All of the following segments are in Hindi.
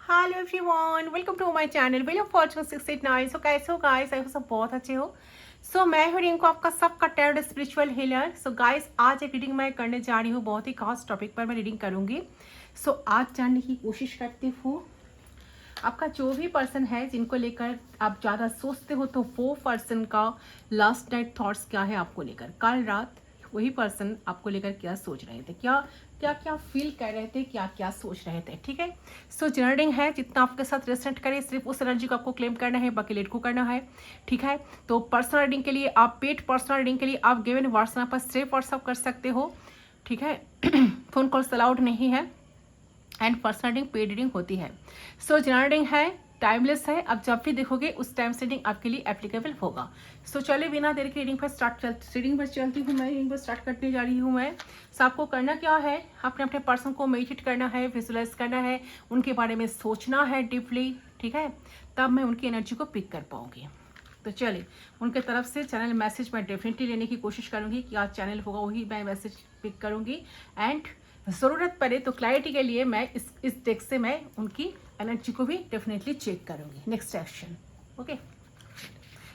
Hello everyone, welcome to my channel wheel of fortune 689। So कैसे हो गाइस? आई होप सब बहुत अच्छे हो। मैं हूँ रिंकू, आपका सबका टैरोट स्पिरिचुअल हीलर। गाइस, आज एक रीडिंग मैं करने जा रही हूँ, बहुत ही खास टॉपिक पर मैं रीडिंग करूंगी। आज जानने की कोशिश करती हूँ आपका जो भी पर्सन है जिनको लेकर आप ज़्यादा सोचते हो, तो वो पर्सन का लास्ट नाइट थॉट्स क्या है आपको लेकर। कल रात वही पर्सन आपको लेकर क्या सोच रहे थे, क्या क्या क्या फील कर रहे थे, क्या क्या सोच रहे थे। ठीक है, जर्निंग है, जितना आपके साथ रेस्टेंट करे सिर्फ उस एनर्जी को आपको क्लेम करना है, बाकी लेट को करना है। ठीक है, तो पर्सनल रीडिंग के लिए आप पेड पर्सनल रीडिंग के लिए आप गिवन व्हाट्सएप पर सिर्फ व्हाट्सअप कर सकते हो। ठीक है, फोन कॉल्स अलाउड नहीं है and personal reading paid reading होती है। जनरल रीडिंग है, टाइमलेस है, आप जब भी देखोगे उस टाइम से रीडिंग आपके लिए एप्लीकेबल होगा। चलिए बिना देर के रीडिंग पर चलती हूँ मैं। रीडिंग पर स्टार्ट करने जा रही हूँ मैं। आपको करना क्या है, अपने अपने पर्सन को मेडिटेट करना है, विजुअलाइज करना है, उनके बारे में सोचना है डीपली। ठीक है, तब मैं उनकी एनर्जी को पिक कर पाऊंगी। चलिए, उनके तरफ से चैनल मैसेज मैं डेफिनेटली लेने की कोशिश करूंगी कि आज चैनल होगा वही मैं मैसेज पिक करूंगी। एंड ज़रूरत पड़े तो क्लैरिटी के लिए मैं इस डेक से मैं उनकी एनर्जी को भी डेफिनेटली चेक करूंगी। Next action, okay.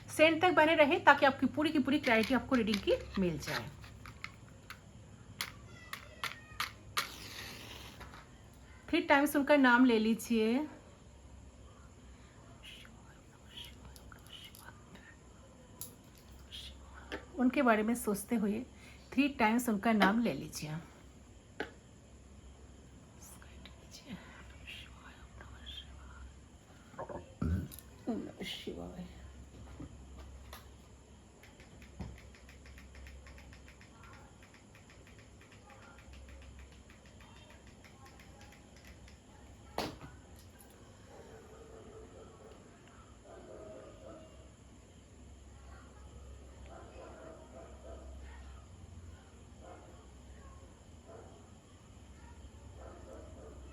सेंड तक बने रहे ताकि आपकी पूरी की पूरी क्लैरिटी आपको रीडिंग की मिल जाए। फिर टाइम सुनकर नाम ले लीजिए। उनके बारे में सोचते हुए 3 टाइम्स उनका नाम ले लीजिए। शिवाय।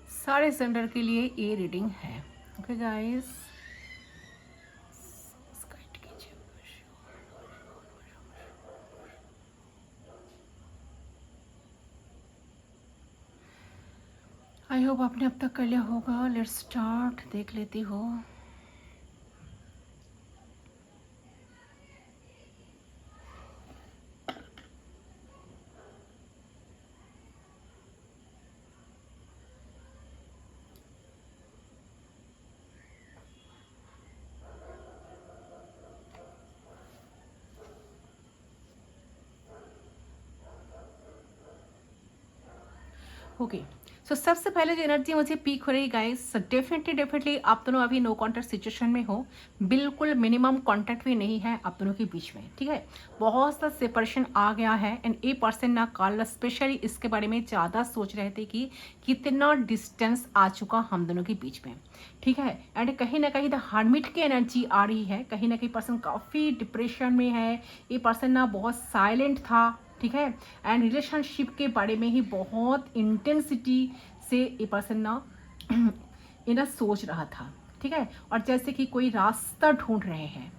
सारे सेंडर के लिए ये रीडिंग है। ओके गाइस, आई होप आपने अब तक कर लिया होगा। लेट्स स्टार्ट, देख लेती हो। ओके, सबसे पहले जो एनर्जी मुझे पीक हो रही गाइस, डेफिनेटली आप दोनों अभी नो कॉन्टैक्ट सिचुएशन में हो। बिल्कुल मिनिमम कॉन्टैक्ट भी नहीं है आप दोनों के बीच में। ठीक है, बहुत सा सेपरेशन आ गया है एंड ए पर्सन ना कल स्पेशली इसके बारे में ज़्यादा सोच रहे थे कि कितना डिस्टेंस आ चुका हम दोनों के बीच में। ठीक है, एंड कहीं ना कहीं द हार्मिट की एनर्जी आ रही है। कहीं ना कहीं पर्सन काफ़ी डिप्रेशन में है। ये पर्सन ना बहुत साइलेंट था। ठीक है, एंड रिलेशनशिप के बारे में ही बहुत इंटेंसिटी से ये पर्सन ना इन्हें सोच रहा था। ठीक है, और जैसे कि कोई रास्ता ढूंढ रहे हैं,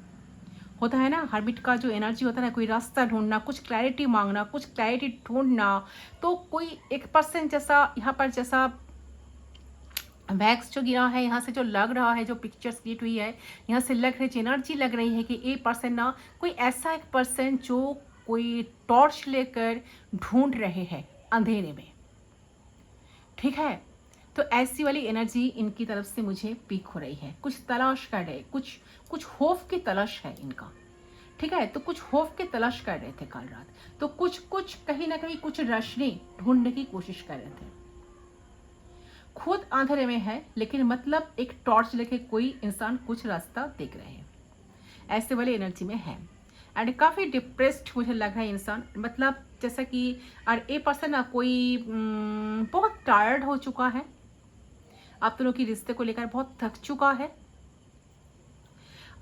होता है ना हर्मिट का जो एनर्जी होता है, कोई रास्ता ढूंढना, कुछ क्लैरिटी मांगना, कुछ क्लैरिटी ढूंढना। तो कोई एक पर्सन जैसा यहाँ पर जैसा वैक्स जो गिरा है, यहाँ से जो लग रहा है, जो पिक्चर्स क्रिएट हुई है, यहाँ से लग रही एनर्जी लग रही है कि ये पर्सन ना कोई ऐसा एक पर्सन जो कोई टॉर्च लेकर ढूंढ रहे हैं अंधेरे में। ठीक है, तो ऐसी वाली एनर्जी इनकी तरफ से मुझे पीक हो रही है। कुछ तलाश कर रहे, कुछ कुछ होप की तलाश है इनका। ठीक है, तो कुछ होप की तलाश कर रहे थे कल रात। तो कुछ कुछ कहीं ना कहीं कुछ रोशनी ढूंढने की कोशिश कर रहे थे। खुद अंधेरे में है लेकिन मतलब एक टॉर्च लेके कोई इंसान कुछ रास्ता देख रहे हैं, ऐसे वाली एनर्जी में है। एंड काफ़ी डिप्रेस्ड मुझे लग रहा है इंसान, मतलब जैसा कि और ए पर्सन ना कोई बहुत टायर्ड हो चुका है, आप दोनों की रिश्ते को लेकर बहुत थक चुका है।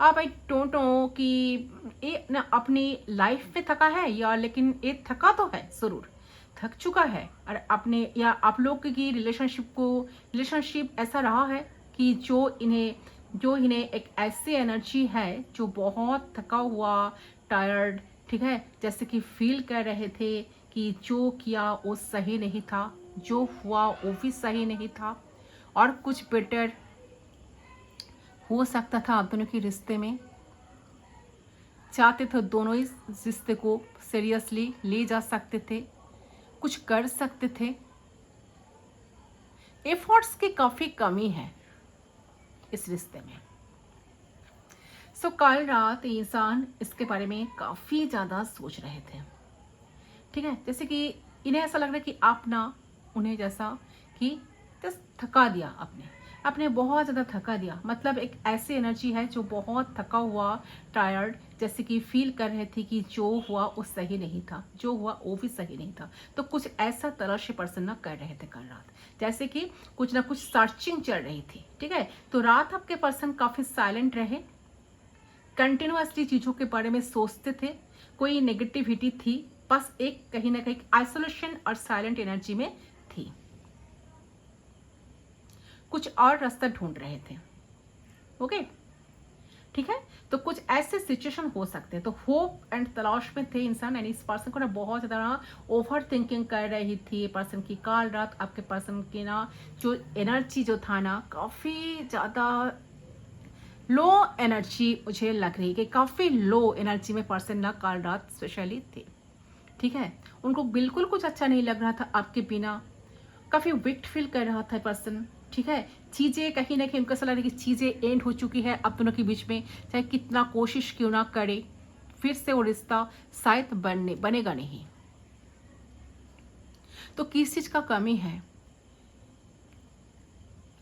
अब आई डोंट नो कि ये ना अपनी लाइफ में थका है या, लेकिन ये थका तो है, जरूर थक चुका है। और अपने या आप लोग की रिलेशनशिप ऐसा रहा है कि जो इन्हें एक ऐसी एनर्जी है जो बहुत थका हुआ, टायर्ड। ठीक है, जैसे कि फील कर रहे थे कि जो किया वो सही नहीं था, जो हुआ वो भी सही नहीं था, और कुछ बेटर हो सकता था आप दोनों के रिश्ते में, चाहते थे दोनों इस रिश्ते को सीरियसली ले जा सकते थे, कुछ कर सकते थे। एफर्ट्स की काफ़ी कमी है इस रिश्ते में। सो कल रात ये इंसान इसके बारे में काफ़ी ज़्यादा सोच रहे थे, ठीक है। जैसे कि इन्हें ऐसा लग रहा है कि आप ना उन्हें जैसा कि जस्ट थका दिया, आपने बहुत ज़्यादा थका दिया। मतलब एक ऐसी एनर्जी है जो बहुत थका हुआ, टायर्ड, जैसे कि फील कर रहे थे कि जो हुआ वो सही नहीं था, जो हुआ वो भी सही नहीं था। तो कुछ ऐसा तरह से पर्सन ना कर रहे थे कल रात, जैसे कि कुछ ना कुछ सर्चिंग चल रही थी, ठीक है। तो रात आपके पर्सन काफ़ी साइलेंट रहे, कंटिन्यूअसली चीज़ों के बारे में सोचते थे, कोई नेगेटिविटी थी, बस एक कहीं ना कहीं आइसोलेशन और साइलेंट एनर्जी में थी, कुछ और रास्ता ढूंढ रहे थे। ओके, ठीक है। तो कुछ ऐसे सिचुएशन हो सकते हैं। तो होप एंड तलाश में थे इंसान, यानी इस पर्सन को ना बहुत ज़्यादा ओवर थिंकिंग कर रही थी पर्सन की। कल रात आपके पर्सन की ना जो एनर्जी जो था ना, काफ़ी ज़्यादा लो एनर्जी मुझे लग रही है कि काफ़ी लो एनर्जी में पर्सन ना कल रात स्पेशली थे, ठीक है। उनको बिल्कुल कुछ अच्छा नहीं लग रहा था आपके बिना, काफ़ी वीक फील कर रहा था पर्सन, ठीक है। चीज़ें कहीं ना कहीं उनको ऐसा लग रहा है कि चीज़ें एंड हो चुकी है आप दोनों के बीच में, चाहे कितना कोशिश क्यों ना करे, फिर से वो रिश्ता शायद बनेगा नहीं। तो किस चीज़ का कमी है,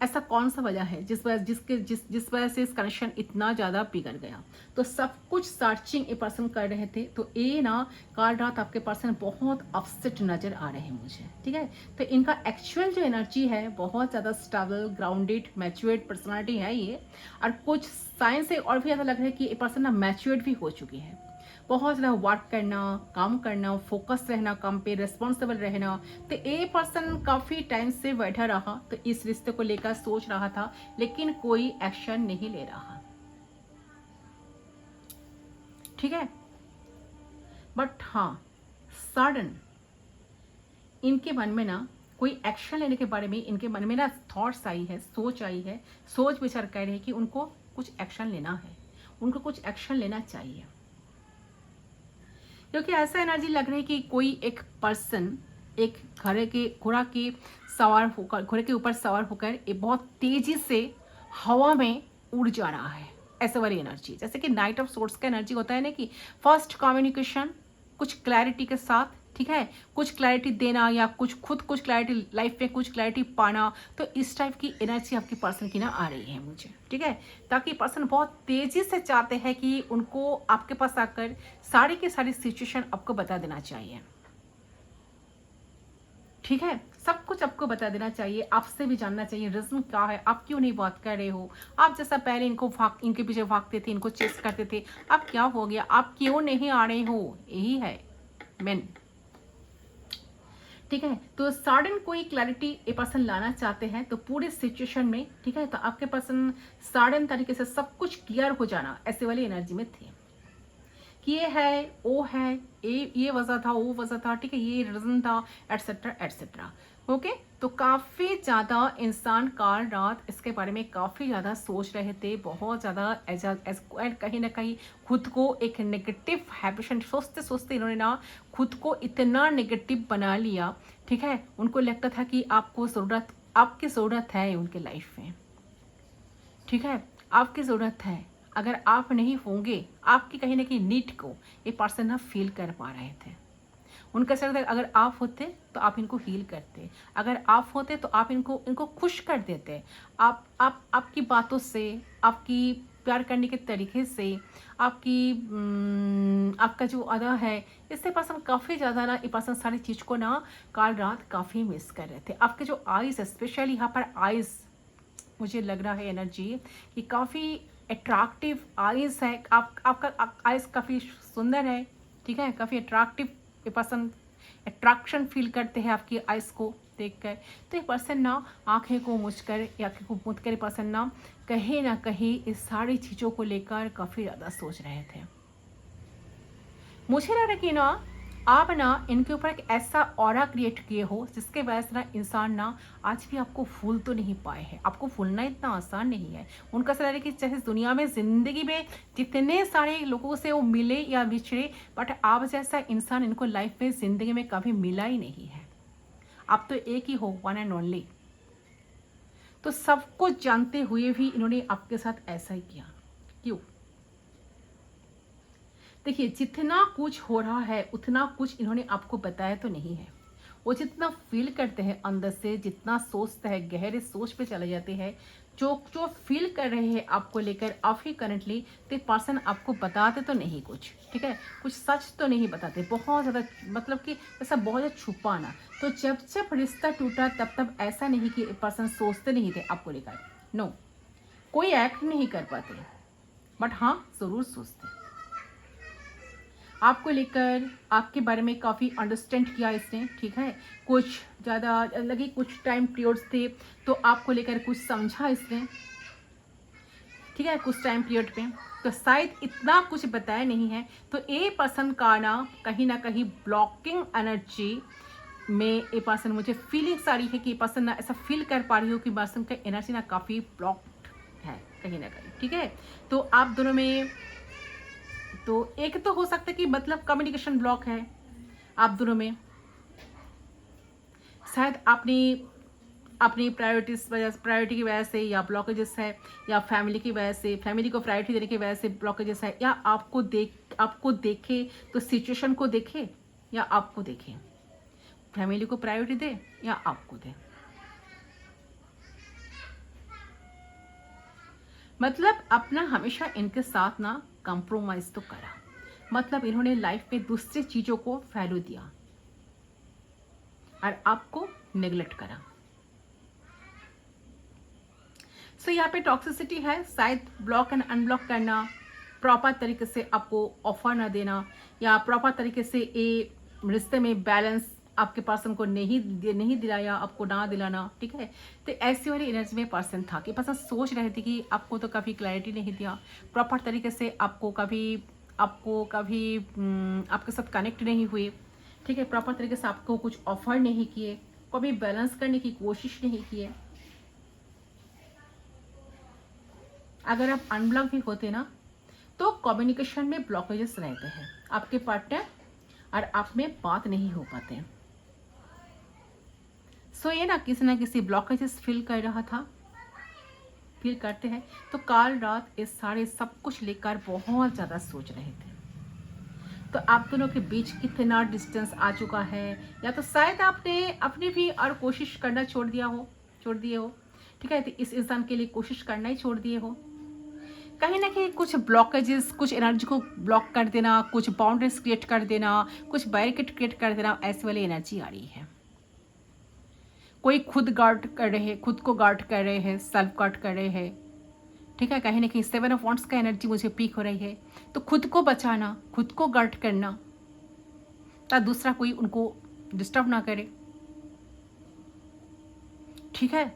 ऐसा कौन सा वजह है जिस वजह से इस कनेक्शन इतना ज़्यादा बिगड़ गया। तो सब कुछ सर्चिंग ए पर्सन कर रहे थे। तो ये ना कल रात आपके पर्सन बहुत अपसेट नज़र आ रहे हैं मुझे, ठीक है। तो इनका एक्चुअल जो एनर्जी है बहुत ज़्यादा स्टेबल, ग्राउंडेड, मैच्योर्ड पर्सनालिटी है ये। और कुछ साइन से और भी ज़्यादा लग रहा है कि ये पर्सन ना मैच्योर्ड भी हो चुकी है। बहुत ज़्यादा वर्क करना, काम करना, फोकस रहना काम पे, रिस्पॉन्सिबल रहना। तो ये पर्सन काफ़ी टाइम से बैठा रहा, तो इस रिश्ते को लेकर सोच रहा था, लेकिन कोई एक्शन नहीं ले रहा, ठीक है। बट हाँ, सडन इनके मन में ना कोई एक्शन लेने के बारे में इनके मन में ना थॉट्स आई है, सोच आई है, सोच विचार कर रहे हैं कि उनको कुछ एक्शन लेना है, उनको कुछ एक्शन लेना चाहिए। क्योंकि ऐसा एनर्जी लग रही है कि कोई एक पर्सन एक घोड़ा के सवार होकर, घोड़े के ऊपर सवार होकर ये बहुत तेजी से हवा में उड़ जा रहा है, ऐसे वाली एनर्जी। जैसे कि नाइट ऑफ सोर्स का एनर्जी होता है ना कि फर्स्ट कम्युनिकेशन कुछ क्लैरिटी के साथ, ठीक है, कुछ क्लैरिटी देना या कुछ क्लैरिटी लाइफ में कुछ क्लैरिटी पाना। तो इस टाइप की एनर्जी आपकी पर्सन की ना आ रही है मुझे, ठीक है। ताकि पर्सन बहुत तेजी से चाहते हैं कि उनको आपके पास आकर सारी की सारी सिचुएशन आपको बता देना चाहिए, ठीक है। सब कुछ आपको बता देना चाहिए, आपसे भी जानना चाहिए रीजन क्या है, आप क्यों नहीं बात कर रहे हो। आप जैसा पहले इनके पीछे भागते थे, इनको चेस करते थे, अब क्या हो गया, आप क्यों नहीं आ रहे हो, यही है मेन, ठीक है। तो सडन कोई क्लैरिटी ये पर्सन लाना चाहते हैं तो पूरे सिचुएशन में, ठीक है। तो आपके पर्सन सडन तरीके से सब कुछ क्लियर हो जाना, ऐसे वाली एनर्जी में थे कि ये है, वो है, ये वजह था, वो वजह था, ठीक है, ये रीजन था, एटसेट्रा एटसेट्रा। ओके। तो काफ़ी ज़्यादा इंसान कल रात इसके बारे में काफ़ी ज़्यादा सोच रहे थे, बहुत ज़्यादा कहीं ना कहीं खुद को एक नेगेटिव हैबिशन सोचते सोचते इन्होंने ना खुद को इतना नेगेटिव बना लिया, ठीक है। उनको लगता था कि आपकी ज़रूरत है उनके लाइफ में, ठीक है, आपकी ज़रूरत है। अगर आप नहीं होंगे, आपकी कहीं ना कहीं नीड को ये पर्सन ना फील कर पा रहे थे। उनका ऐसा लगता है अगर आप होते तो आप इनको हील करते, अगर आप होते तो आप इनको खुश कर देते। आपकी बातों से, आपकी प्यार करने के तरीके से, आपका जो अदा है, इससे पर्सन काफ़ी ज़्यादा ना ये पर्सन सारी चीज़ को ना कल रात काफ़ी मिस कर रहे थे। आपके जो आइज़, स्पेशली यहाँ पर आइज़ मुझे लग रहा है एनर्जी कि काफ़ी अट्रैक्टिव आइज़ है, आपका आइज़ काफ़ी सुंदर है, ठीक है, काफ़ी अट्रैक्टिव। ये पर्सन अट्रैक्शन फील करते हैं आपकी आइज़ को देखकर। तो ये पर्सन ना आंखें को मूंझकर या आंखें को मूंद कर ये पर्सन ना कहीं इस सारी चीज़ों को लेकर काफ़ी ज़्यादा सोच रहे थे। मुझे लग रहा कि ना आप ना इनके ऊपर एक ऐसा ऑरा क्रिएट किए हो जिसके वजह से ना इंसान ना आज भी आपको भूल तो नहीं पाए हैं। आपको भूलना इतना आसान नहीं है। उनका ऐसा लग रहा है कि चाहे दुनिया में ज़िंदगी में जितने सारे लोगों से वो मिले या बिछड़े, बट आप जैसा इंसान इनको लाइफ में ज़िंदगी में कभी मिला ही नहीं है। आप तो एक ही हो, वन एंड ओनली। तो सब कुछ जानते हुए भी इन्होंने आपके साथ ऐसा ही किया। क्यों? देखिए, जितना कुछ हो रहा है उतना कुछ इन्होंने आपको बताया तो नहीं है। वो जितना फील करते हैं अंदर से, जितना सोचते हैं, गहरे सोच पे चले जाते हैं, जो जो फील कर रहे हैं आपको लेकर आप ही करंटली, तो पर्सन आपको बताते तो नहीं कुछ, ठीक है, कुछ सच तो नहीं बताते, बहुत ज़्यादा, मतलब कि ऐसा बहुत ज़्यादा छुपाना। तो जब जब रिश्ता टूटा तब तब ऐसा नहीं कि पर्सन सोचते नहीं थे आपको लेकर, नो, कोई एक्ट नहीं कर पाते, बट हाँ ज़रूर सोचते आपको लेकर, आपके बारे में काफ़ी अंडरस्टैंड किया इसने, ठीक है, कुछ ज़्यादा लगे, कुछ टाइम पीरियड्स थे तो आपको लेकर कुछ समझा इसने, ठीक है, कुछ टाइम पीरियड पे तो शायद इतना कुछ बताया नहीं है। तो ए पर्सन का ना कहीं ब्लॉकिंग एनर्जी में ए पर्सन, मुझे फीलिंग्स आ रही है कि ये पर्सन ना ऐसा फील कर पा रही हो कि पर्सन का एनर्जी ना काफ़ी ब्लॉक्ड है कहीं ना कहीं, ठीक है। तो आप दोनों में तो एक तो हो सकता है कि मतलब कम्युनिकेशन ब्लॉक है आप दोनों में। शायद आपने अपनी प्रायोरिटी की वजह से या ब्लॉकेजेस है, या फैमिली की वजह से, फैमिली को प्रायोरिटी देने की वजह से ब्लॉकेजेस है, या आपको देखे तो सिचुएशन को देखे या आपको देखे, फैमिली को प्रायोरिटी दे या आपको दे। मतलब अपना हमेशा इनके साथ ना कंप्रोमाइज तो करा, मतलब इन्होंने लाइफ में दूसरी चीजों को वैल्यू दिया और आपको नेग्लेक्ट करा। सो यहाँ पे टॉक्सिसिटी है, शायद ब्लॉक एंड अनब्लॉक करना, प्रॉपर तरीके से आपको ऑफर ना देना, या प्रॉपर तरीके से ये रिश्ते में बैलेंस आपके पर्सन को नहीं दिलाया, आपको ना दिलाना, ठीक है। तो ऐसी वाली एनर्जी में पर्सन था कि पर्सन सोच रहे थे कि आपको तो कभी क्लैरिटी नहीं दिया, प्रॉपर तरीके से आपको कभी आपके साथ कनेक्ट नहीं हुए, ठीक है, प्रॉपर तरीके से आपको कुछ ऑफर नहीं किए, कभी बैलेंस करने की कोशिश नहीं किए। अगर आप अनब्लॉक भी होते ना तो कम्युनिकेशन में ब्लॉकेजेस रहते हैं, आपके पार्टनर और आप में बात नहीं हो पाते। सो ये ना किसी ब्लॉकेजेस फील कर रहा था, फील करते हैं। तो कल रात इस सारे सब कुछ लेकर बहुत ज़्यादा सोच रहे थे। तो आप दोनों के बीच कितना डिस्टेंस आ चुका है, या तो शायद आपने अपनी भी और कोशिश करना छोड़ दिए हो, ठीक है, तो इस इंसान के लिए कोशिश करना ही छोड़ दिए हो। कहीं ना कहीं कुछ ब्लॉकेजेस, कुछ एनर्जी को ब्लॉक कर देना, कुछ बाउंड्रीज क्रिएट कर देना, कुछ बैरिकेड क्रिएट कर देना, ऐसी वाली एनर्जी आ रही है। कोई खुद गार्ड कर रहे हैं, खुद को गार्ड कर रहे हैं, सेल्फ गार्ड कर रहे हैं, ठीक है। कहीं ना कहीं 7 ऑफ वांड्स का एनर्जी मुझे पीक हो रही है। तो खुद को बचाना, खुद को गार्ड करना, ताकि दूसरा कोई उनको डिस्टर्ब ना करे, ठीक है।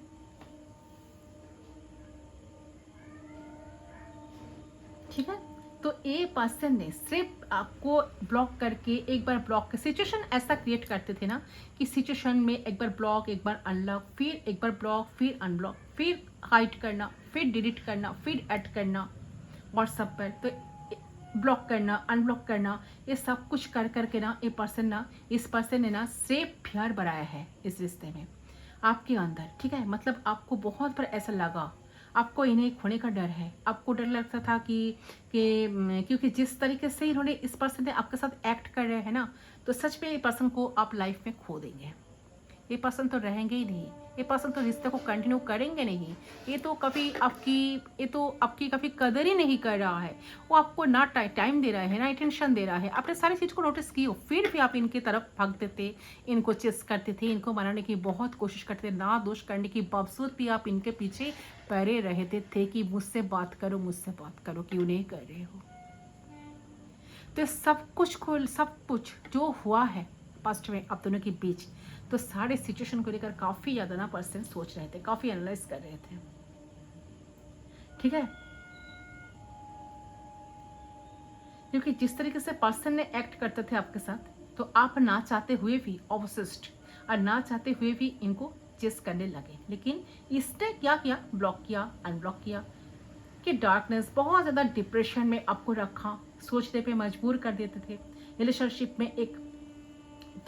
ठीक है, तो ए पर्सन ने सिर्फ आपको ब्लॉक करके, एक बार ब्लॉक सिचुएशन ऐसा क्रिएट करते थे ना कि सिचुएशन में एक बार ब्लॉक, एक बार अनलॉक, फिर एक बार ब्लॉक, फिर अनब्लॉक, फिर हाइड करना, फिर डिलीट करना, फिर ऐड करना व्हाट्सएप पर, तो ब्लॉक करना, अनब्लॉक करना, ये सब कुछ कर करके ना इस पर्सन ने ना सिर्फ प्यार बढ़ाया है इस रिश्ते में आपके अंदर, ठीक है। मतलब आपको बहुत बार ऐसा लगा, आपको इन्हें खोने का डर है, आपको डर लगता था कि क्योंकि जिस तरीके से इन्होंने इस पर्सन ने आपके साथ एक्ट कर रहे हैं ना, तो सच में ये पर्सन को आप लाइफ में खो देंगे। ये पर्सन तो रहेंगे ही नहीं, ये पर्सन तो रिश्ते को कंटिन्यू करेंगे नहीं। ये तो आपकी कभी कदर ही नहीं कर रहा है। वो आपको ना टाइम दे रहा है, ना अटेंशन दे रहा है। आपने सारी चीज़ को नोटिस की हो, फिर भी आप इनकी तरफ भागते थे, इनको चेस करते थे, इनको मनाने की बहुत कोशिश करते थे, ना दोष करने की बावजूद भी आप इनके पीछे पड़े रहते थे कि मुझसे बात करो, क्यों नहीं कर रहे हो। तो सब कुछ जो हुआ है पास्ट में आप दोनों के बीच, तो सारे सिचुएशन को लेकर काफ़ी ज़्यादा ना पर्सन सोच रहे थे, काफ़ी एनालाइज कर रहे थे, ठीक है। क्योंकि जिस तरीके से पर्सन ने एक्ट करते थे आपके साथ, तो आप ना चाहते हुए भी ऑब्सेस्ड और ना चाहते हुए भी इनको चेस करने लगे। लेकिन इसने क्या किया, ब्लॉक किया, अनब्लॉक किया, कि डार्कनेस बहुत ज़्यादा डिप्रेशन में आपको रखा, सोचने पे मजबूर कर देते थे। रिलेशनशिप में एक,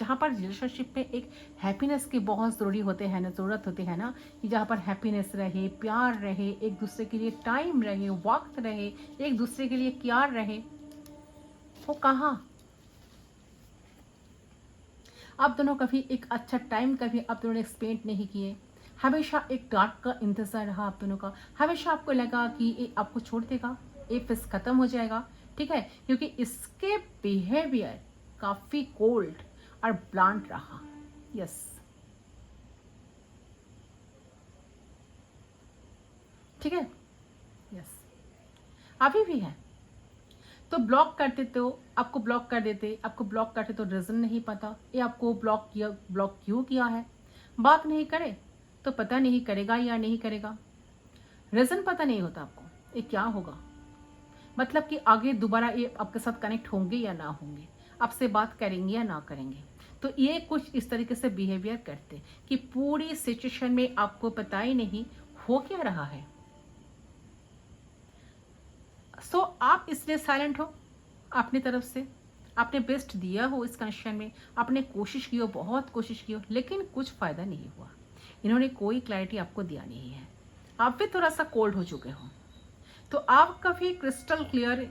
जहाँ पर रिलेशनशिप में एक हैप्पीनेस की बहुत ज़रूरी होते हैं ना, ज़रूरत होती है ना, कि जहाँ पर हैप्पीनेस रहे, प्यार रहे, एक दूसरे के लिए टाइम रहे, वक्त रहे, एक दूसरे के लिए केयर रहे, वो कहाँ। आप दोनों कभी एक अच्छा टाइम कभी आप दोनों ने स्पेंड नहीं किए। हमेशा एक डार्क का इंतजार रहा आप दोनों का। हमेशा आपको लगा कि ये आपको छोड़ देगा, ये फेस खत्म हो जाएगा, ठीक है, क्योंकि इसके बिहेवियर काफी कोल्ड और ब्लंट रहा। यस, ठीक है, यस, अभी भी है। तो ब्लॉक कर देते हो, आपको ब्लॉक कर देते, आपको ब्लॉक करते तो रीजन नहीं पता, ये आपको ब्लॉक किया, ब्लॉक क्यों किया है, बात नहीं करे तो पता नहीं करेगा या नहीं करेगा, रीजन पता नहीं होता आपको ये क्या होगा, मतलब कि आगे दोबारा ये आपके साथ कनेक्ट होंगे या ना होंगे, आपसे बात करेंगे या ना करेंगे। तो ये कुछ इस तरीके से बिहेवियर करते कि पूरी सिचुएशन में आपको पता ही नहीं हो क्या रहा है। सो आप इसलिए साइलेंट हो, अपनी तरफ से आपने बेस्ट दिया हो इस कनेक्शन में, आपने कोशिश की हो, बहुत कोशिश की हो, लेकिन कुछ फ़ायदा नहीं हुआ। इन्होंने कोई क्लैरिटी आपको दिया नहीं है, आप भी थोड़ा सा कोल्ड हो चुके हो। तो आप कभी क्रिस्टल क्लियर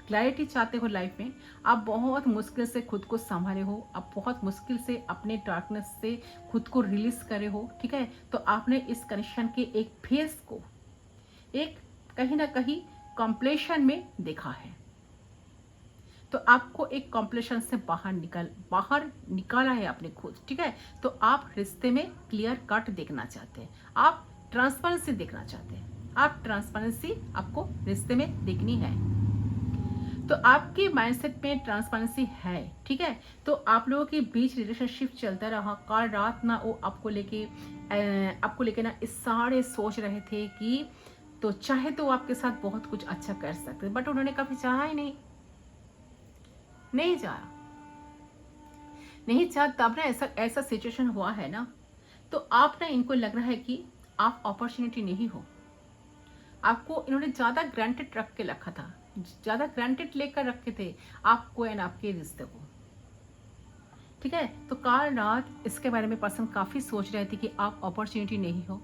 क्लैरिटी चाहते हो लाइफ में, आप बहुत मुश्किल से खुद को संभाले हो, आप बहुत मुश्किल से अपने डार्कनेस से खुद को रिलीज करे हो, ठीक है। तो आपने इस कनेक्शन के एक फेस को एक कहीं ना कहीं कॉम्प्लेशन में देखा है, तो आपको एक कॉम्प्लेशन से बाहर निकाला है आपने खुद, ठीक है। तो आप रिश्ते में क्लियर कट देखना चाहते हैं, आप ट्रांसपेरेंसी देखना चाहते हैं, आप ट्रांसपेरेंसी आपको रिश्ते में देखनी है। तो आपके माइंडसेट में ट्रांसपेरेंसी है, ठीक है। तो आप लोगों के बीच रिलेशनशिप चलता रहा, कल रात ना वो आपको लेके ना इस सारे सोच रहे थे कि तो चाहे तो वो आपके साथ बहुत कुछ अच्छा कर सकते, बट उन्होंने कभी चाहा ही नहीं चाहा, नहीं चाहा, तब ना ऐसा ऐसा सिचुएशन हुआ है ना। तो आप ना इनको लग रहा है कि आप अपॉर्चुनिटी नहीं हो, आपको इन्होंने ज्यादा ग्रांटेड रख के रखा था, ज्यादा ग्रांटेड लेकर रखे थे आपको एंड आपके रिश्ते को, ठीक है। तो कल रात इसके बारे में पर्सन काफी सोच रहे थे कि आप अपॉर्चुनिटी नहीं हो,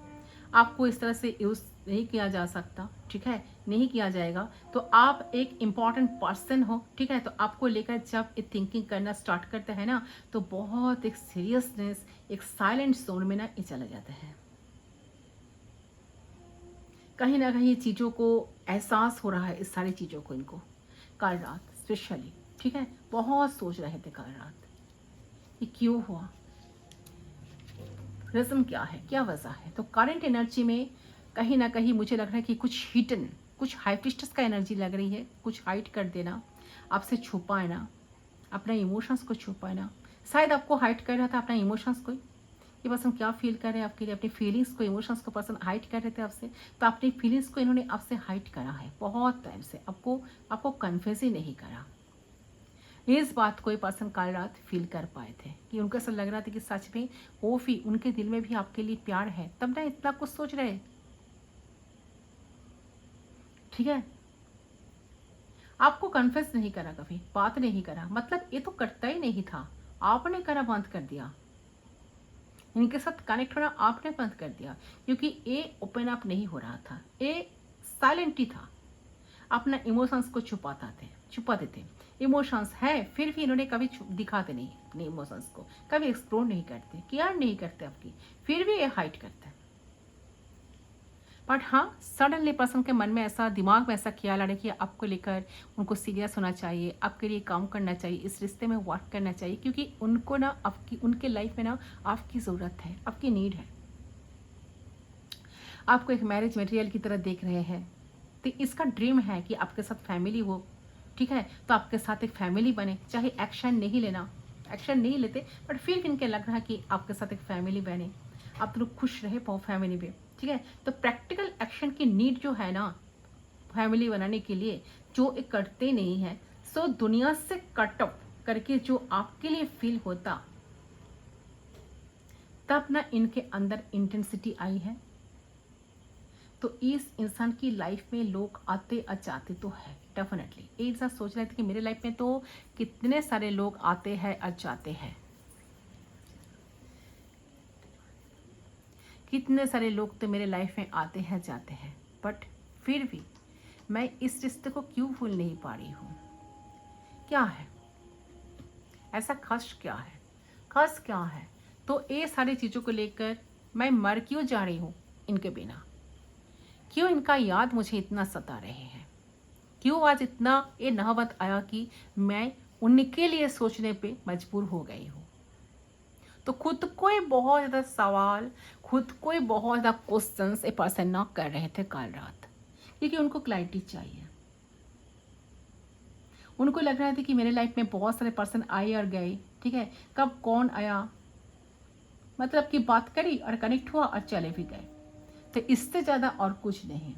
आपको इस तरह से यूज नहीं किया जा सकता, ठीक है, नहीं किया जाएगा। तो आप एक इम्पॉर्टेंट पर्सन हो, ठीक है। तो आपको लेकर जब ये थिंकिंग करना स्टार्ट करते हैं ना, तो बहुत एक सीरियसनेस, एक साइलेंट जोन में ना ये चले जाते हैं। कहीं ना कहीं चीज़ों को एहसास हो रहा है, इस सारी चीज़ों को इनको कल रात स्पेशली, ठीक है, बहुत सोच रहे थे कल रात ये क्यों हुआ, रीजन क्या है, क्या वजह है। तो करंट एनर्जी में कहीं ना कहीं मुझे लग रहा है कि कुछ हिडन, कुछ हाइपिस्टस का एनर्जी लग रही है, कुछ हाइड कर देना, आपसे छुपाना, अपना इमोशंस को छुपाना। शायद आपको हाइड कर रहा था अपना इमोशंस को, ये पर्सन क्या फील कर रहे हैं आपके लिए, अपनी फीलिंग्स को, इमोशंस को पर्सन हाइड कर रहे थे आपसे। तो अपनी फीलिंग्स को इन्होंने आपसे हाइड करा है बहुत टाइम से, आपको कन्फ्यूज ही नहीं करा। इस बात को ये पर्सन कल रात फील कर पाए थे कि उनको ऐसा लग रहा था कि सच में वो भी उनके दिल में भी आपके लिए प्यार है, तब ना इतना कुछ सोच रहे, ठीक है। आपको कन्फ्यूज नहीं करा, कभी बात नहीं करा, मतलब ये तो करता ही नहीं था, आपने करा बंद कर दिया, इनके साथ कनेक्ट होना आपने बंद कर दिया, क्योंकि ये ओपन अप नहीं हो रहा था, ये साइलेंट ही था, अपना इमोशंस को छुपाते थे। इमोशंस है फिर भी इन्होंने कभी दिखाते नहीं अपने इमोशंस को, कभी एक्सप्लोर नहीं करते, केयर नहीं करते आपकी, फिर भी ये हाइड करते हैं। बट हाँ, सडनली पर्सन के मन में ऐसा, दिमाग में ऐसा ख्याल आ रहा है कि आपको लेकर उनको सीरियस होना चाहिए, आपके लिए काम करना चाहिए, इस रिश्ते में वर्क करना चाहिए, क्योंकि उनको ना आपकी, उनके लाइफ में ना आपकी ज़रूरत है, आपकी नीड है। आपको एक मैरिज मटेरियल की तरह देख रहे हैं, तो इसका ड्रीम है कि आपके साथ फैमिली हो, ठीक है। तो आपके साथ एक फैमिली बने, चाहे एक्शन नहीं लेना, एक्शन नहीं लेते, बट फिर भी इनके लग रहा है कि आपके साथ एक फैमिली बने, आप लोग खुश रहे पाओ फैमिली में, ठीक है। तो प्रैक्टिकल एक्शन की नीड जो है ना फैमिली बनाने के लिए, जो एक करते नहीं है, सो दुनिया से कट ऑफ, करके जो आपके लिए फील होता, तब ना इनके अंदर इंटेंसिटी आई है। तो इस इंसान की लाइफ में लोग आते और जाते तो है डेफिनेटली। ये इंसान सोच रहे थे कि मेरे लाइफ में तो कितने सारे लोग आते हैं और जाते हैं, कितने सारे लोग तो मेरे लाइफ में आते हैं जाते हैं, बट फिर भी मैं इस रिश्ते को क्यों भूल नहीं पा रही हूँ? क्या है ऐसा? खास क्या है? खास क्या है? तो ये सारी चीज़ों को लेकर मैं मर क्यों जा रही हूँ इनके बिना? क्यों इनका याद मुझे इतना सता रहे हैं? क्यों आज इतना ये नौबत आया कि मैं उनके लिए सोचने पे मजबूर हो गई हूँ? तो खुद को ही बहुत ज़्यादा सवाल, खुद को ही बहुत ज़्यादा क्वेश्चंस ए पर्सन ना कर रहे थे कल रात, क्योंकि उनको क्लैरिटी चाहिए। उनको लग रहा था कि मेरे लाइफ में बहुत सारे पर्सन आए और गए, ठीक है, कब कौन आया, मतलब कि बात करी और कनेक्ट हुआ और चले भी गए, तो इससे ज़्यादा और कुछ नहीं,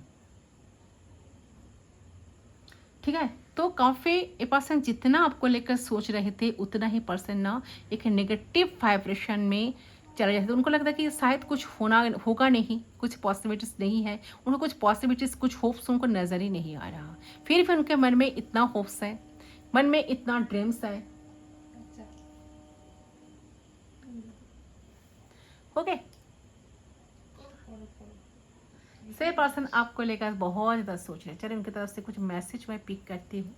ठीक है। तो काफ़ी ये पर्सन जितना आपको लेकर सोच रहे थे उतना ही पर्सन ना एक नेगेटिव वाइब्रेशन में चला जाता है। उनको लगता है कि शायद कुछ होगा नहीं, कुछ पॉसिबिलिटीज नहीं है, उनको कुछ पॉसिबिलिटीज, कुछ होप्स उनको नज़र ही नहीं आ रहा। फिर भी उनके मन में इतना होप्स है, मन में इतना ड्रीम्स है। ओके, से पर्सन आपको लेकर बहुत ज़्यादा सोच रहे हैं। चलिए उनकी तरफ से कुछ मैसेज मैं पिक करती हूँ।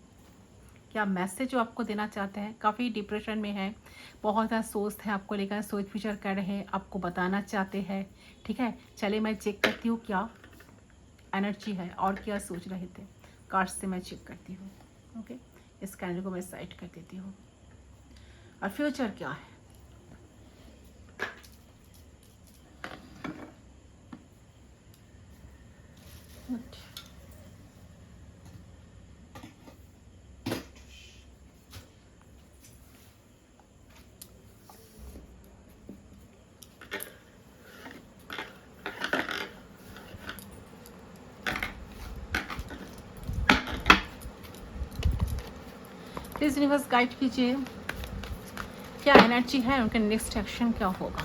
क्या मैसेज जो आपको देना चाहते हैं? काफ़ी डिप्रेशन में है, बहुत ज़्यादा सोचते हैं आपको लेकर, सोच विचार कर रहे हैं, आपको बताना चाहते हैं, ठीक है। चलिए मैं चेक करती हूँ क्या एनर्जी है और क्या सोच रहे थे। कार्ड से मैं चेक करती हूँ। ओके, इस कैंडल को मैं साइड कर देती हूँ। और फ्यूचर क्या है? प्लीज यूनिवर्स गाइड कीजिए क्या एनर्जी है, उनका नेक्स्ट एक्शन क्या होगा।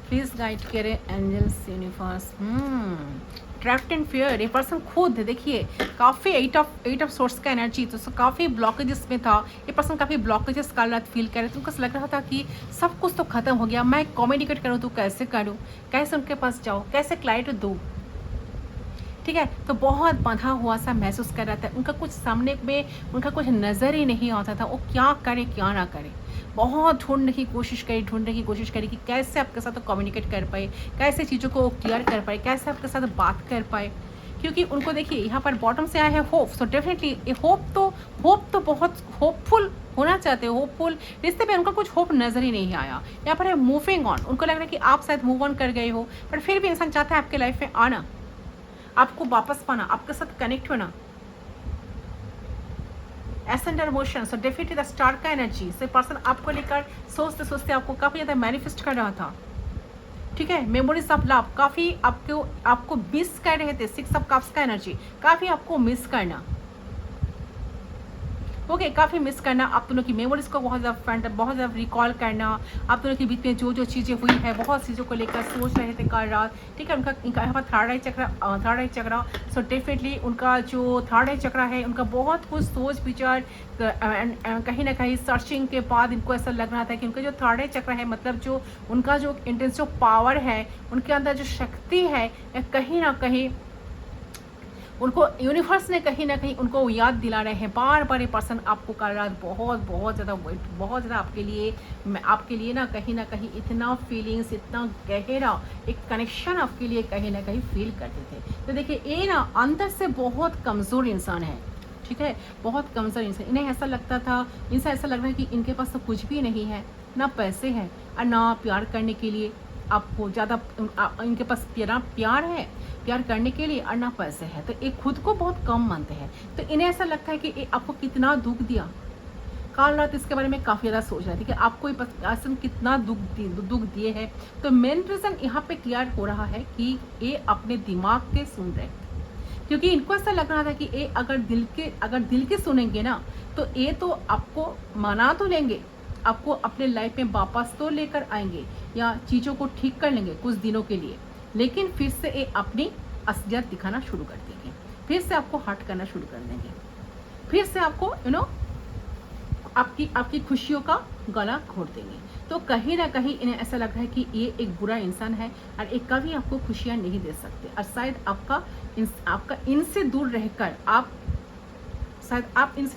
प्लीज गाइड करें angels, universe. Trapped in fear, ये पर्सन खुद देखिए काफ़ी एट ऑफ सोर्स का एनर्जी, तो काफ़ी ब्लॉकेजेस में था ये पर्सन, काफ़ी ब्लॉकेजेस कल रात फील कर रहे थे। उनको लग रहा था कि सब कुछ तो खत्म हो गया, मैं कम्युनिकेट करूँ तो कैसे करूँ, कैसे उनके पास जाऊँ, कैसे क्लाइंट दूँ, ठीक है। तो बहुत बंधा हुआ सा महसूस कर रहा था। उनका कुछ सामने में उनका कुछ नज़र ही नहीं आता था, वो क्या करे क्या ना करे। बहुत ढूंढने की कोशिश करी कि कैसे आपके साथ कम्युनिकेट कर पाए, कैसे चीज़ों को क्लियर कर पाए, कैसे आपके साथ बात कर पाए। क्योंकि उनको देखिए यहाँ पर बॉटम से आया है होप, सो डेफिनेटली ये होप तो बहुत होपफुल होना चाहते हो, होपफुल रिश्ते में उनका कुछ होप नज़र ही नहीं आया। यहाँ पर है मूविंग ऑन, उनको लग रहा है कि आप शायद मूव ऑन कर गए हो, पर फिर भी इंसान चाहता है आपके लाइफ में आना, आपको वापस पाना, आपके साथ कनेक्ट होना। Ascender emotion, so definitely the star का एनर्जी से पर्सन आपको लेकर सोचते सोचते आपको काफ़ी ज़्यादा मैनिफेस्ट कर रहा था, ठीक है। मेमोरीज ऑफ लव, काफ़ी आपको मिस कर रहे थे। 6 ऑफ कप्स का एनर्जी, काफ़ी आपको मिस करना, ओके, काफ़ी मिस करना, आप दोनों की मेमोरीज को बहुत ज़्यादा रिकॉल करना, आप दोनों के बीच में जो चीज़ें हुई है, बहुत चीज़ों को लेकर सोच रहे थे कल रात, ठीक है। उनका यहाँ पर थर्ड आई चक्र, सो डेफिनेटली उनका जो थर्ड आई चक्र है, उनका बहुत कुछ सोच विचार कहीं ना कहीं सर्चिंग के बाद इनको ऐसा लग रहा था कि उनका जो थर्ड आई चक्र है, मतलब जो उनका जो इंटेंस जो पावर है, उनके अंदर जो शक्ति है, कहीं ना कहीं उनको यूनिवर्स ने कहीं ना कहीं उनको याद दिला रहे हैं बार बार। ये पर्सन आपको कल रात बहुत ज़्यादा आपके लिए ना कहीं इतना फीलिंग्स, इतना गहरा एक कनेक्शन आपके लिए कहीं ना कहीं फील करते थे। तो देखिए ये ना अंदर से बहुत कमज़ोर इंसान है, ठीक है, बहुत कमज़ोर इंसान। इन्हें ऐसा लगता था, इनसे ऐसा लग रहा है कि इनके पास तो कुछ भी नहीं है, ना पैसे हैं और ना प्यार करने के लिए आपको ज़्यादा, इनके पास प्यार है प्यार करने के लिए और ना पैसे है, तो ये खुद को बहुत कम मानते हैं। तो इन्हें ऐसा लगता है कि ये आपको कितना दुख दिया। कल रात इसके बारे में काफ़ी ज़्यादा सोच रहे थे कि आपको ये कितना दुख दिए है। तो मेन रीज़न यहाँ पे क्लियर हो रहा है कि ये अपने दिमाग के सुन रहे हैं, क्योंकि इनको ऐसा लग रहा था कि ये अगर दिल के सुनेंगे ना, तो ये तो आपको मना तो लेंगे, आपको अपने लाइफ में वापस तो लेकर आएंगे या चीज़ों को ठीक कर लेंगे कुछ दिनों के लिए, लेकिन फिर से ये अपनी असलियत दिखाना शुरू कर देंगे, फिर से आपको हर्ट करना शुरू कर देंगे, फिर से आपको आपकी खुशियों का गला घोट देंगे। तो कहीं ना कहीं इन्हें ऐसा लग रहा है कि ये एक बुरा इंसान है और एक कभी आपको खुशियाँ नहीं दे सकते, और शायद आपका इनसे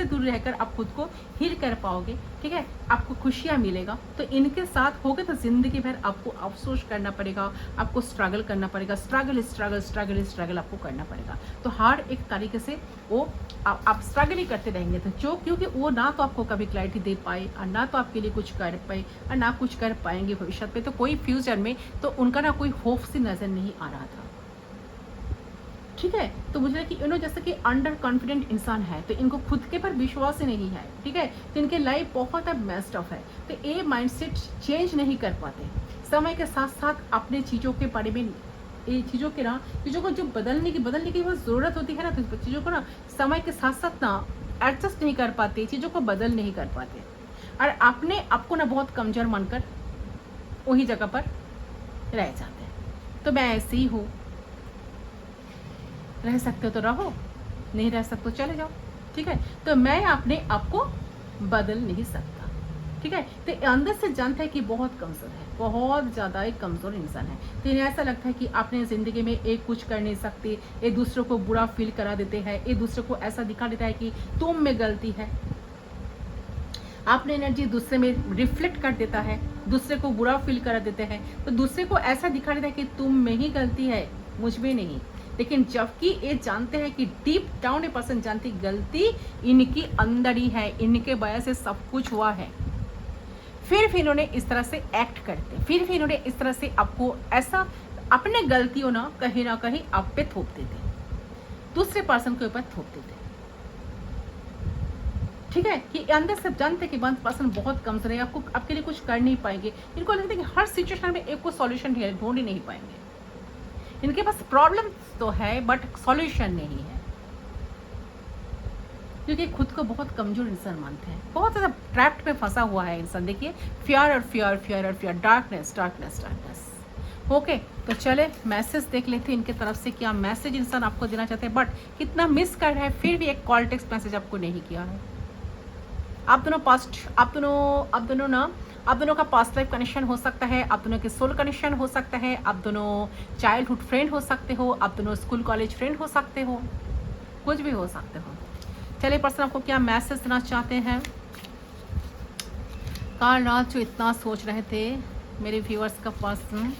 दूर रहकर आप खुद को हील कर पाओगे, ठीक है, आपको खुशियाँ मिलेगा। तो इनके साथ होगे तो ज़िंदगी भर आपको अफसोस करना पड़ेगा, आपको स्ट्रगल करना पड़ेगा, स्ट्रगल आपको करना पड़ेगा। तो हर एक तरीके से वो आप स्ट्रगल ही करते रहेंगे, तो क्योंकि वो ना तो आपको कभी क्लैरिटी दे पाए और ना तो आपके लिए कुछ कर पाए और ना कुछ कर पाएंगे भविष्य में। तो कोई फ्यूचर में तो उनका ना कोई होप सी नज़र नहीं आ रहा था, ठीक है। तो मुझे कि जैसे कि अंडर कॉन्फिडेंट इंसान है, तो इनको खुद के पर विश्वास ही नहीं है, ठीक है। तो इनके लाइफ बहुत मेस्ड अप है, तो ये माइंडसेट चेंज नहीं कर पाते। समय के साथ साथ अपने चीज़ों के बारे में, ये चीज़ों को जो बदलने की बहुत ज़रूरत होती है ना, तो चीज़ों को ना समय के साथ साथ ना एडजस्ट नहीं कर पाते, चीज़ों को बदल नहीं कर पाते, और अपने आपको ना बहुत कमज़ोर मानकर वही जगह पर रह जाते हैं। तो मैं ऐसी ही हूँ, रह सकते हो तो रहो, नहीं रह सकते तो चले जाओ, ठीक है। तो मैं अपने आप को बदल नहीं सकता, ठीक है। तो अंदर से जानता है कि बहुत कमज़ोर है, बहुत ज़्यादा एक कमज़ोर इंसान है। तो इन्हें ऐसा लगता है कि अपने ज़िंदगी में एक कुछ कर नहीं सकते, एक दूसरे को बुरा फील करा देते हैं, एक दूसरे को ऐसा दिखा देता है कि तुम में गलती है, अपनी एनर्जी दूसरे में रिफ्लेक्ट कर देता है, दूसरे को बुरा फील करा देते हैं। तो दूसरे को ऐसा दिखा देता है कि तुम में ही गलती है, मुझ में नहीं। लेकिन जबकि ये जानते हैं कि डीप डाउन ये पर्सन जानती गलती इनकी अंदर ही है, इनके वजह से सब कुछ हुआ है, फिर भी इन्होंने इस तरह से एक्ट करते, फिर भी इन्होंने इस तरह से आपको ऐसा अपने गलतियों ना कहीं आप पे थोप देते, दूसरे पर्सन के ऊपर थोप देते, ठीक है। कि अंदर से जानते कि पर्सन बहुत कमजोर है, आपके लिए कुछ कर नहीं पाएंगे। इनको लगता है कि हर सिचुएशन में एक को सॉल्यूशन ढूंढ ही नहीं पाएंगे, इनके पास प्रॉब्लम तो है बट सॉल्यूशन नहीं है, क्योंकि खुद को बहुत कमजोर इंसान मानते हैं, बहुत ज़्यादा ट्रैप्ड में फंसा हुआ है इंसान। देखिए फियर, डार्कनेस। ओके, तो चले मैसेज देख लेते हैं इनके तरफ से, क्या मैसेज इंसान आपको देना चाहते हैं, बट कितना मिस कर रहा है, फिर भी एक कॉल टेक्स्ट मैसेज आपको नहीं किया है। आप दोनों का पास्ट लाइफ कनेक्शन हो सकता है, आप दोनों के सोल कनेक्शन हो सकता है, आप दोनों चाइल्डहुड फ्रेंड हो सकते हो, आप दोनों स्कूल कॉलेज फ्रेंड हो सकते हो, कुछ भी हो सकते हो। चलिए पर्सन आपको क्या मैसेज देना चाहते हैं। कल रात जो इतना सोच रहे थे मेरे व्यूअर्स का person,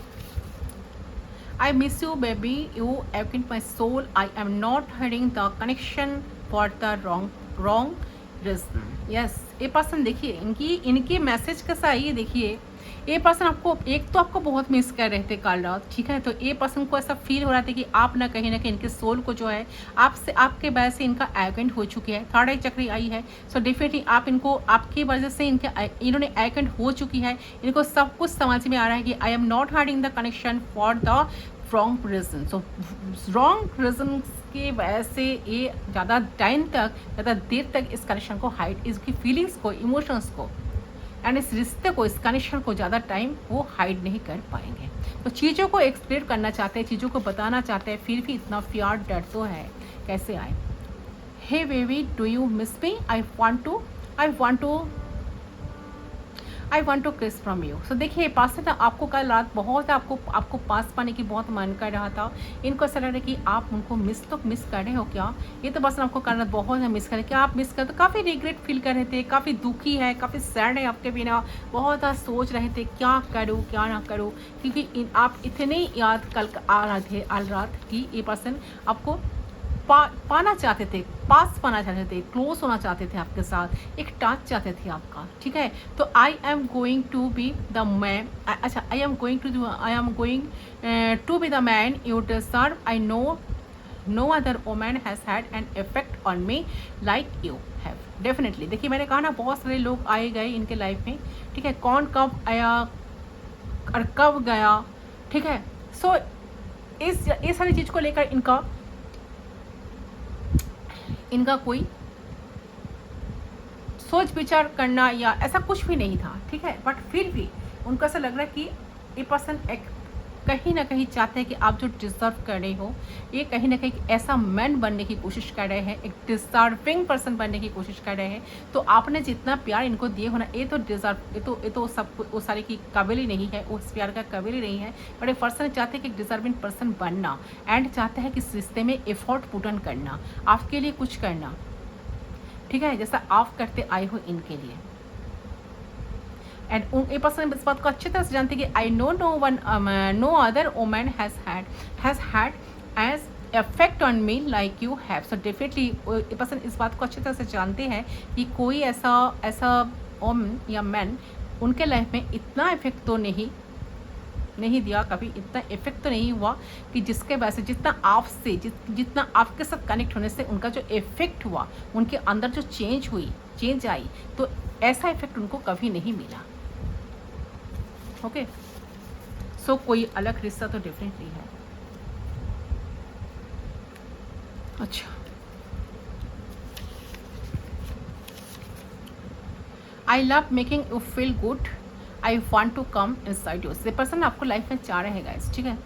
I miss you baby, you awakened my soul, I am not hearing the connection for the wrong reason. Yes, ये पर्सन देखिए इनकी मैसेज कैसा है, ये देखिए ये पर्सन आपको बहुत मिस कर रहे थे कल रात, ठीक है। तो ये पर्सन को ऐसा फील हो रहा था कि आप ना कहीं इनके सोल को जो है आपके वजह से इनका एकेंट हो चुकी है, थर्ड आई चक्री आई है। सो डेफिनेटली आपकी वजह से इन्होंने एकेंट हो चुकी है। इनको सब कुछ समझ में आ रहा है कि I am not holding the connection for the wrong reason. So wrong reason की वजह से ये ज़्यादा देर तक इस कनेक्शन को हाइड, इसकी फीलिंग्स को, इमोशंस को एंड इस रिश्ते को, इस कनेक्शन को ज़्यादा टाइम वो हाइड नहीं कर पाएंगे। तो चीज़ों को एक्सप्लेन करना चाहते हैं, चीज़ों को बताना चाहते हैं, फिर भी इतना फियर डर तो है, कैसे आए। Hey baby do you miss me, I want to kiss from you. So देखिए पास ना आपको कल रात बहुत आपको पास पाने की बहुत मन कर रहा था। इनको ऐसा लग रहा है कि आप उनको मिस कर रहे हो क्या, ये तो बस आपको कल रात बहुत मिस कर रहे, क्या आप मिस कर, तो काफ़ी रिग्रेट फील कर रहे थे, काफ़ी दुखी है, काफ़ी सैड है आपके बिना, बहुत सोच रहे थे क्या करूँ क्या ना करूँ, क्योंकि आप इतने याद कल आ रहे थे आल रात कि ये पर्सन आपको पाना चाहते थे, पास पाना चाहते थे, क्लोज होना चाहते थे आपके साथ, एक टच चाहते थे आपका, ठीक है। तो I am going to be the man, अच्छा I am going to be the man you deserve, I know no other woman has had an effect on me like you have. Definitely देखिए मैंने कहा ना बहुत सारे लोग आए गए इनके लाइफ में, ठीक है, कौन कब आया और कब गया, ठीक है। सो इस सारी चीज़ को लेकर इनका इनका कोई सोच विचार करना या ऐसा कुछ भी नहीं था, ठीक है। बट फिर भी उनको ऐसा लग रहा है कि ये पर्सन एक कहीं ना कहीं चाहते हैं कि आप जो डिजर्व कर रहे हो, ये कहीं ना कहीं ऐसा मैन बनने की कोशिश कर रहे हैं, एक डिजर्विंग पर्सन बनने की कोशिश कर रहे हैं। तो आपने जितना प्यार इनको दिए हो ना, ये तो डिजर्व, ये तो सब वो सारे की काबिल ही नहीं है, उस प्यार का काबिल ही नहीं है। बट एक पर्सन चाहते हैं कि एक डिजर्विंग पर्सन बनना एंड चाहते हैं कि इस रिश्ते में एफर्ट पुट ऑन करना, आपके लिए कुछ करना, ठीक है, जैसा आप करते आए हो इनके लिए। एंड ये पर्सन इस बात को अच्छी तरह से जानते हैं कि I know other woman has had as effect on me like you have. So definitely ये पर्सन इस बात को अच्छी तरह से जानते हैं कि कोई ऐसा वोमन या मैन उनके लाइफ में इतना इफेक्ट तो नहीं दिया, कभी इतना इफेक्ट तो नहीं हुआ कि जिसके वजह से जितना आपके साथ कनेक्ट होने से उनका जो इफेक्ट हुआ, उनके अंदर जो चेंज आई, तो ऐसा इफेक्ट उनको कभी नहीं मिला। ओके, सो कोई अलग रिश्ता तो डेफिनेटली है। अच्छा, I love making you feel good, I want to come inside you. ये पर्सन आपको लाइफ में चाह रहे हैं गाइस, ठीक है।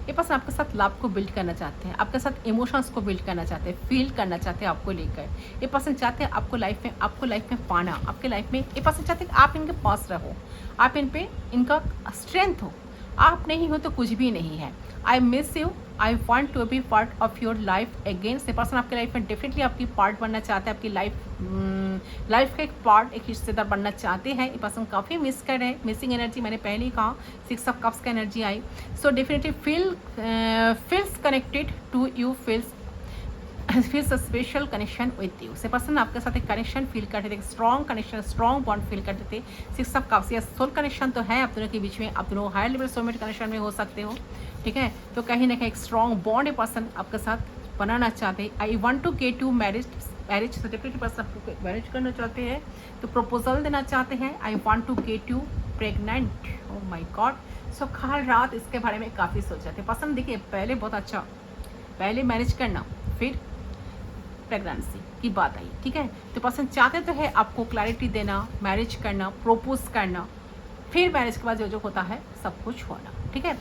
ये पर्सन आपके साथ लव को बिल्ड करना चाहते हैं, आपके साथ इमोशंस को बिल्ड करना चाहते हैं, फील करना चाहते हैं आपको लेकर। ये पर्सन चाहते हैं आपको लाइफ में पाना, आपके लाइफ में। ये पर्सन चाहते हैं कि आप इनके पास रहो, आप इनका स्ट्रेंथ हो। आप नहीं हो तो कुछ भी नहीं है। I miss you, I want to be part of your life again. ये पर्सन आपके लाइफ में डेफिनेटली आपकी पार्ट बनना चाहते हैं, आपकी लाइफ का एक पार्ट, एक हिस्सेदार बनना चाहते हैं। ये पर्सन काफ़ी मिस कर रहे हैं, मिसिंग एनर्जी मैंने पहले ही कहा, 6 ऑफ कप्स का एनर्जी आई। So definitely feels connected to you, feels a special connection with you. से पर्सन आपके साथ एक कनेक्शन फील करते थे, एक strong connection, strong bond feel करते थे। 6 ऑफ कप्स या सोल कनेक्शन तो है आप दोनों के बीच में, आप दोनों हायर लेवल सोलमेट कनेक्शन में हो सकते हो, ठीक है। तो कहीं ना कहीं एक स्ट्रॉन्ग बॉन्ड ये पर्सन आपके साथ बनाना चाहते हैं। I want to get you marriage certificate, person आपको मैरिज करना चाहते हैं, तो प्रपोजल देना चाहते हैं। I want to get you pregnant, oh my god. So कल रात इसके बारे में काफ़ी सोचा थे पर्सन। देखिए, पहले बहुत अच्छा, पहले मैरिज करना, फिर प्रेगनेंसी की बात आई, ठीक है। तो पर्सन चाहते तो है आपको क्लैरिटी देना, मैरिज करना, प्रोपोज करना, फिर मैरिज के बाद जो होता है सब कुछ होना, ठीक है।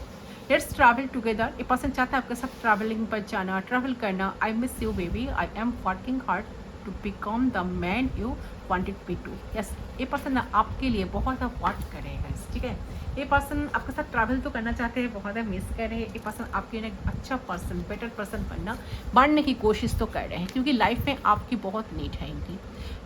Let's travel together. ये पर्सन चाहता है आपके साथ ट्रैवलिंग पर जाना, ट्रैवल करना। I miss you baby, I am working hard to become the man you wanted me to. Yes, ये पर्सन आपके लिए बहुत वर्क करेगा, ठीक है। ये पर्सन आपके साथ ट्रैवल तो करना चाहते हैं, बहुत मिस कर रहे हैं। ये पर्सन आपके लिए एक अच्छा पर्सन, बेटर पर्सन बनने की कोशिश तो कर रहे हैं, क्योंकि लाइफ में आपकी बहुत नीड है इनकी।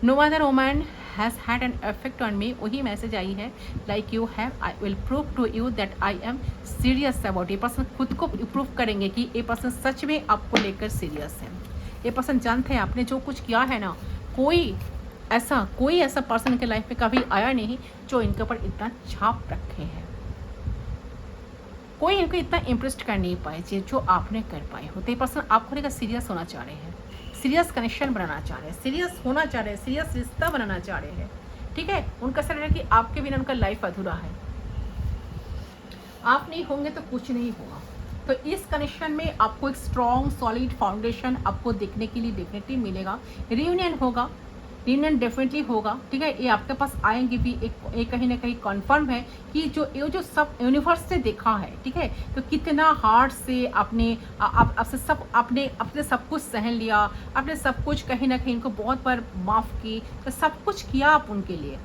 No other woman has had an effect on me, वही मैसेज आई है, like you have, I will prove to you that I am serious about. ये पर्सन खुद को प्रूव करेंगे कि ये पर्सन सच में आपको लेकर सीरियस है। ये पर्सन जानते हैं आपने जो कुछ किया है ना, कोई ऐसा पर्सन के लाइफ में कभी आया नहीं जो इनके ऊपर इतना छाप रखे हैं। कोई इनको इतना इम्प्रेस्ड कर नहीं पाए जो आपने कर पाए हो। तो ये पर्सन आपको लेकर सीरियस होना चाह रहे हैं, सीरियस कनेक्शन बनाना चाह रहे हैं, सीरियस होना चाह रहे हैं, सीरियस रिश्ता बनाना चाह रहे हैं, ठीक है। उनका ऐसा है कि आपके बिना उनका लाइफ अधूरा है, आप नहीं होंगे तो कुछ नहीं होगा। तो इस कनेक्शन में आपको एक स्ट्रॉन्ग सॉलिड फाउंडेशन आपको देखने के लिए डेफिनेटली मिलेगा। रियूनियन डेफिनेटली होगा, ठीक है। ये आपके पास आएंगे भी, एक कहीं ना कहीं कन्फर्म है कि जो सब यूनिवर्स से देखा है, ठीक है। तो कितना हार्ड से आपसे सब कुछ सहन लिया, आपने सब कुछ कहीं ना कहीं इनको बहुत बार माफ़ की, तो सब कुछ किया आप उनके लिए।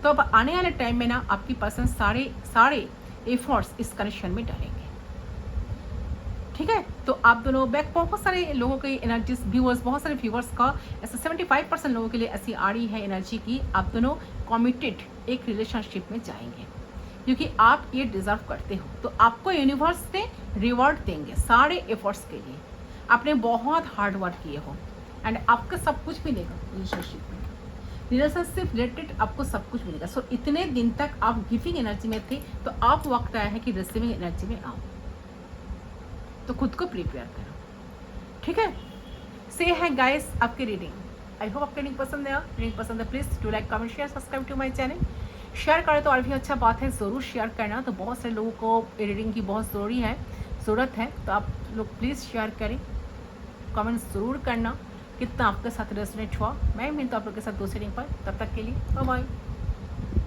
तो अब आने वाले टाइम में ना आपकी पर्सन सारे एफर्ट्स इस कनेक्शन में डालेंगे, ठीक है। तो आप दोनों बैक बहुत सारे लोगों की एनर्जीज, व्यूअर्स, बहुत सारे व्यूअर्स का ऐसा 75% लोगों के लिए ऐसी आ रही है एनर्जी की आप दोनों कमिटेड एक रिलेशनशिप में जाएंगे, क्योंकि आप ये डिजर्व करते हो। तो आपको यूनिवर्स से रिवॉर्ड देंगे सारे एफर्ट्स के लिए, आपने बहुत हार्ड वर्क किए हो एंड आपको सब कुछ मिलेगा रिलेशनशिप रिलेटेड, आपको सब कुछ मिलेगा। सो इतने दिन तक आप गिविंग एनर्जी में थे, तो आप वक्त आया है कि रिसीविंग एनर्जी में आओ, तो खुद को प्रिपेयर करो, ठीक है। से है गाइस आपकी रीडिंग। आई होप आपको रीडिंग पसंद है, please do like, comment, share, subscribe to my channel. Share करें तो और भी अच्छा बात है, ज़रूर शेयर करना। तो बहुत सारे लोगों को रीडिंग की बहुत ज़रूरत है, तो आप लोग प्लीज़ शेयर करें, कमेंट ज़रूर करना। कितना आपके साथ रेजोनेट हुआ। मैं मिलता हूँ आप लोग के साथ दूसरे लिंक पर, तब तक के लिए बाय बाय।